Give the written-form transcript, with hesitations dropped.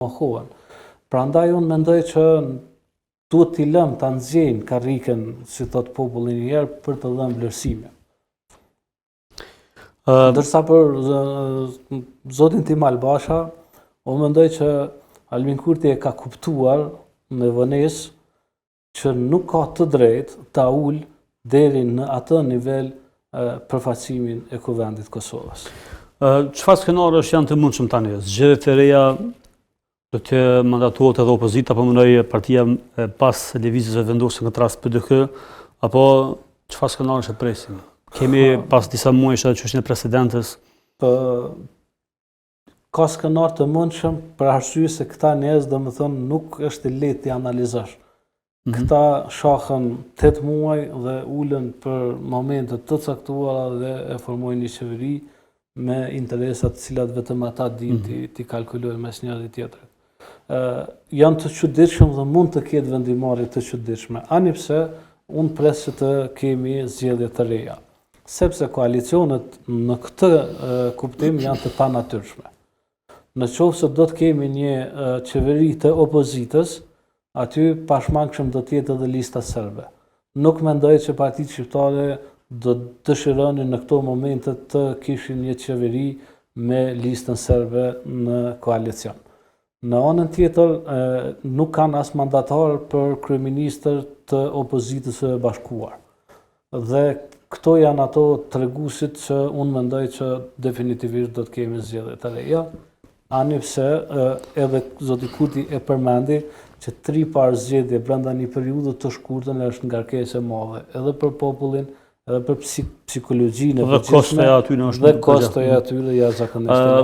mohohen. Prandaj unë mendoj që duhet t'i lëmë ta nxjejnë karriken, si thot populli një herë, për të dhënë vlerësime. Ndërsa për zotin Timal Basha, unë mendoj që Albin Kurti e ka kuptuar me vonesë që nuk ka të drejtë ta ul deri në atë nivel përfaqësimin e Kuvendit Kosovës. Çfarë skenarësh janë të mundshëm tani? Zgjedhjet e reja do të mandatohet edhe opozita, apo mendoj partia pas lëvizjes së vendosur në këtë rast PDK, apo çfarë skenarësh e presim? Kemi pas disa muajsh edhe çështjen e presidentes. Ka skenar të mundshëm për arsye se këta njerëz domethënë nuk është lehtë t'i analizosh. Këta shahën 8 muaj dhe ulën për momente të caktuara dhe e formojnë një qeveri me interesat të cilat vetëm ata dinë t'i kalkulojnë mes njëri tjetrit. Janë të çuditshëm dhe mund të ketë vendimarrje të çuditshme. Ani pse unë pres që të kemi zgjedhje të reja, sepse koalicionet në këtë kuptim janë të panatyrshme. Në qoftë se do të kemi një qeveri të opozitës, aty pashmangshëm do të jetë edhe lista serbe. Nuk mendoj që partitë shqiptare do dëshironin në këto momente të kishin një qeveri me listën serbe në koalicion. Në anën tjetër, nuk kanë as mandatar për kryeministër të opozitës së bashkuar. Dhe këto janë ato treguesit që unë mendoj që definitivisht do të kemi zgjedhje të reja, ani pse edhe zoti Kurti e përmendi që 3 parë zgjedhje brenda një periudhe të shkurtër është ngarkesë e madhe, edhe për popullin, edhe për psikologjinë e përgjithshme, dhe kostoja aty jashtëzakonisht.